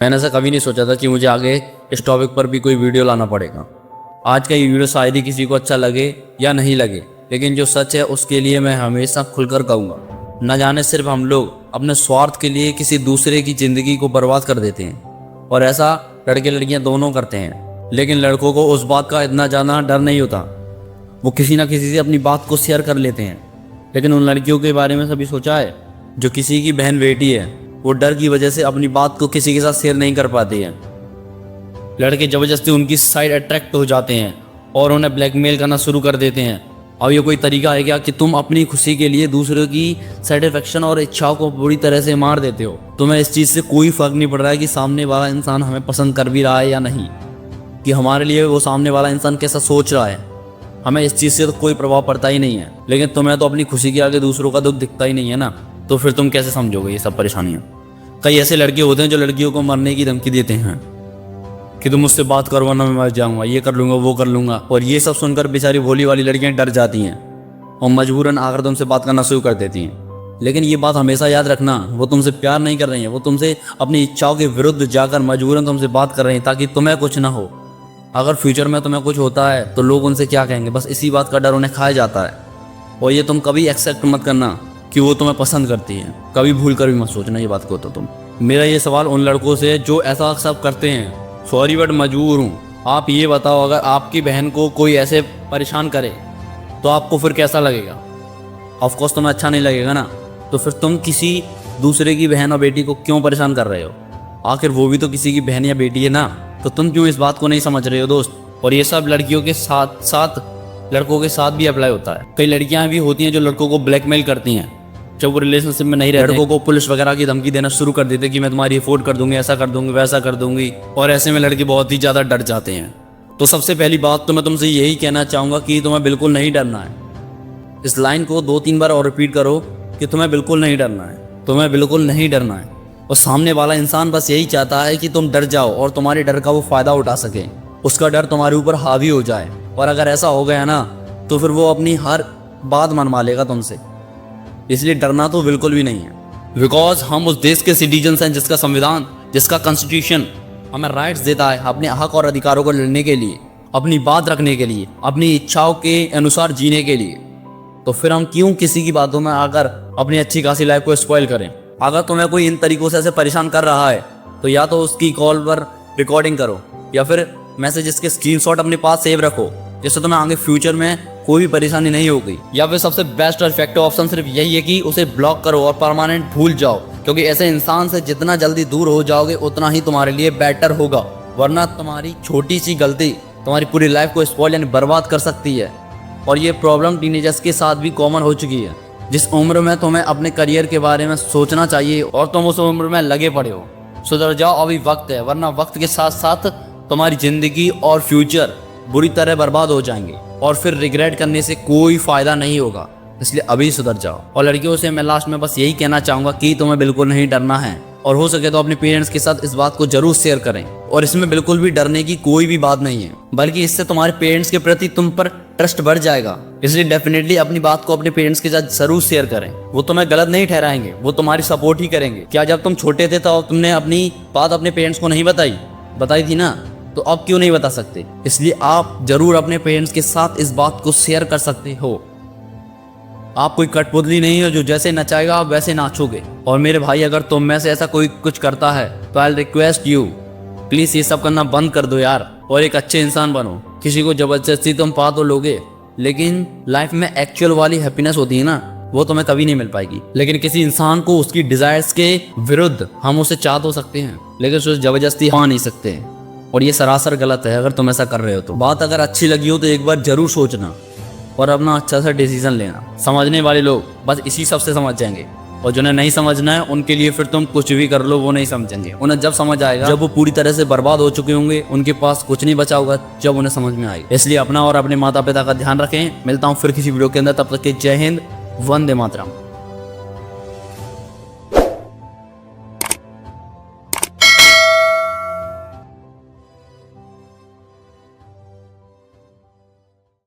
मैंने ऐसा कभी नहीं सोचा था कि मुझे आगे इस टॉपिक पर भी कोई वीडियो लाना पड़ेगा। आज का ये वीडियो शायद ही किसी को अच्छा लगे या नहीं लगे, लेकिन जो सच है उसके लिए मैं हमेशा खुलकर कहूँगा। न जाने सिर्फ हम लोग अपने स्वार्थ के लिए किसी दूसरे की ज़िंदगी को बर्बाद कर देते हैं, और ऐसा लड़के लड़कियां दोनों करते हैं। लेकिन लड़कों को उस बात का इतना ज़्यादा डर नहीं होता, वो किसी ना किसी से अपनी बात को शेयर कर लेते हैं। लेकिन उन लड़कियों के बारे में कभी सोचा है जो किसी की बहन बेटी है, वो डर की वजह से अपनी बात को किसी के साथ शेयर नहीं कर पाती है। लड़के ज़बरदस्ती उनकी साइड अट्रैक्ट हो जाते हैं और उन्हें ब्लैकमेल करना शुरू कर देते हैं। अब ये कोई तरीका है क्या कि तुम अपनी खुशी के लिए दूसरों की सेटिस्फेक्शन और इच्छाओं को बुरी तरह से मार देते हो? तुम्हें इस चीज़ से कोई फ़र्क नहीं पड़ रहा है कि सामने वाला इंसान हमें पसंद कर भी रहा है या नहीं, कि हमारे लिए वो सामने वाला इंसान कैसा सोच रहा है। हमें इस चीज़ से तो कोई प्रभाव पड़ता ही नहीं है। लेकिन तुम्हें तो अपनी खुशी के आगे दूसरों का दुख दिखता ही नहीं है ना, तो फिर तुम कैसे समझोगे ये सब परेशानियाँ? कई ऐसे लड़के होते हैं जो लड़कियों को मरने की धमकी देते हैं कि तुम मुझसे बात करो वरना मैं मर जाऊंगा, ये कर लूंगा, वो कर लूंगा। और ये सब सुनकर बेचारी भोली वाली लड़कियां डर जाती हैं और मजबूरन आकर तुमसे बात करना शुरू कर देती हैं। लेकिन ये बात हमेशा याद रखना, वो तुमसे प्यार नहीं कर रही हैं, वो तुमसे अपनी इच्छाओं के विरुद्ध जाकर मजबूरन तुमसे बात कर रही हैं ताकि तुम्हें कुछ ना हो। अगर फ्यूचर में तुम्हें कुछ होता है तो लोग उनसे क्या कहेंगे, बस इसी बात का डर उन्हें खाया जाता है। और ये तुम कभी एक्सेप्ट मत करना कि वो तुम्हें पसंद करती है, कभी भूल कर भी मत सोचना ये बात को। तो तुम, मेरा ये सवाल उन लड़कों से जो ऐसा सब करते हैं, सॉरी बट मजबूर हूँ, आप ये बताओ अगर आपकी बहन को कोई ऐसे परेशान करे तो आपको फिर कैसा लगेगा? ऑफ कोर्स तुम्हें अच्छा नहीं लगेगा ना। तो फिर तुम किसी दूसरे की बहन और बेटी को क्यों परेशान कर रहे हो? आखिर वो भी तो किसी की बहन या बेटी है ना, तो तुम क्यों इस बात को नहीं समझ रहे हो दोस्त? और ये सब लड़कियों के साथ साथ लड़कों के साथ भी अप्लाई होता है। कई लड़कियां भी होती हैं जो लड़कों को ब्लैकमेल करती हैं। जब वो रिलेशनशिप में नहीं रहते, लड़कों को पुलिस वगैरह की धमकी देना शुरू कर देते कि मैं तुम्हारी अफोर्ड कर दूंगी, ऐसा कर दूंगी, वैसा कर दूंगी। और ऐसे में लड़के बहुत ही ज़्यादा डर जाते हैं। तो सबसे पहली बात तो मैं तुमसे यही कहना चाहूँगा कि तुम्हें बिल्कुल नहीं डरना है। इस लाइन को 2-3 बार और रिपीट करो कि तुम्हें बिल्कुल नहीं डरना है, तुम्हें बिल्कुल नहीं डरना है। और सामने वाला इंसान बस यही चाहता है कि तुम डर जाओ और तुम्हारे डर का वो फ़ायदा उठा सके, उसका डर तुम्हारे ऊपर हावी हो जाए। और अगर ऐसा हो गया ना तो फिर वो अपनी हर बात मनवा लेगा तुमसे। इसलिए डरना तो बिल्कुल भी नहीं है, बिकॉज हम उस देश के सिटीजन्स हैं जिसका संविधान, जिसका कॉन्स्टिट्यूशन हमें राइट्स देता है अपने हक और अधिकारों को लड़ने के लिए, अपनी बात रखने के लिए, अपनी इच्छाओं के अनुसार जीने के लिए। तो फिर हम क्यों किसी की बातों में आकर अपनी अच्छी खासी लाइफ को स्पॉइल करें? अगर तुम्हें कोई इन तरीकों से ऐसे परेशान कर रहा है तो या तो उसकी कॉल पर रिकॉर्डिंग करो या फिर मैसेजेस के स्क्रीनशॉट अपने पास सेव रखो, जिससे तुम्हें आगे फ्यूचर में कोई भी परेशानी नहीं होगी। या फिर सबसे बेस्ट और इफेक्टिव ऑप्शन सिर्फ यही है कि उसे ब्लॉक करो और परमानेंट भूल जाओ, क्योंकि ऐसे इंसान से जितना जल्दी दूर हो जाओगे उतना ही तुम्हारे लिए बेटर होगा। वरना तुम्हारी छोटी सी गलती तुम्हारी पूरी लाइफ को स्पॉइल यानी बर्बाद कर सकती है। और ये प्रॉब्लम टीनेजर्स के साथ भी कॉमन हो चुकी है। जिस उम्र में तुम्हें अपने करियर के बारे में सोचना चाहिए और तुम उस उम्र में लगे पड़े हो, सुधर जाओ, अभी वक्त है। वरना वक्त के साथ साथ तुम्हारी जिंदगी और फ्यूचर बुरी तरह बर्बाद हो जाएंगे और फिर रिग्रेट करने से कोई फ़ायदा नहीं होगा। इसलिए अभी सुधर जाओ। और लड़कियों से मैं लास्ट में बस यही कहना चाहूँगा कि तुम्हें बिल्कुल नहीं डरना है, और हो सके तो अपने पेरेंट्स के साथ इस बात को जरूर शेयर करें। और इसमें बिल्कुल भी डरने की कोई भी बात नहीं है, बल्कि इससे तुम्हारे पेरेंट्स के प्रति तुम पर ट्रस्ट बढ़ जाएगा। इसलिए डेफिनेटली अपनी बात को अपने पेरेंट्स के साथ जरूर शेयर करें। वो तुम्हें गलत नहीं ठहराएंगे, वो तुम्हारी सपोर्ट ही करेंगे। क्या जब तुम छोटे थे तो तुमने अपनी बात अपने पेरेंट्स को नहीं बताई थी ना, तो अब क्यों नहीं बता सकते? इसलिए आप जरूर अपने पेरेंट्स के साथ इस बात को शेयर कर सकते हो। आप कोई कठपुतली नहीं हो जो जैसे नचाएगा आप वैसे नाचोगे। और मेरे भाई, अगर तुम में से ऐसा कोई कुछ करता है तो आई रिक्वेस्ट यू, प्लीज़ ये सब करना बंद कर दो यार, और एक अच्छे इंसान बनो। किसी को जबरदस्ती तुम पा तो लोगे, लेकिन लाइफ में एक्चुअल वाली हैप्पीनेस होती है ना, वो तुम्हें कभी नहीं मिल पाएगी। लेकिन किसी इंसान को उसकी डिजायर्स के विरुद्ध हम उसे चाह तो सकते हैं, लेकिन उसे जबरदस्ती पा नहीं सकते। और ये सरासर गलत है अगर तुम ऐसा कर रहे हो तो। बात अगर अच्छी लगी हो तो एक बार जरूर सोचना और अपना अच्छा सा डिसीजन लेना। समझने वाले लोग बस इसी सब से समझ जाएंगे, और जिन्हें नहीं समझना है उनके लिए फिर तुम कुछ भी कर लो, वो नहीं समझेंगे। उन्हें जब समझ आएगा, जब वो पूरी तरह से बर्बाद हो चुके होंगे, उनके पास कुछ नहीं बचा होगा, जब उन्हें समझ में आएगा। इसलिए अपना और अपने माता पिता का ध्यान रखें। मिलता हूँ फिर किसी वीडियो के अंदर, तब तक के जय हिंद, वंदे मातरम।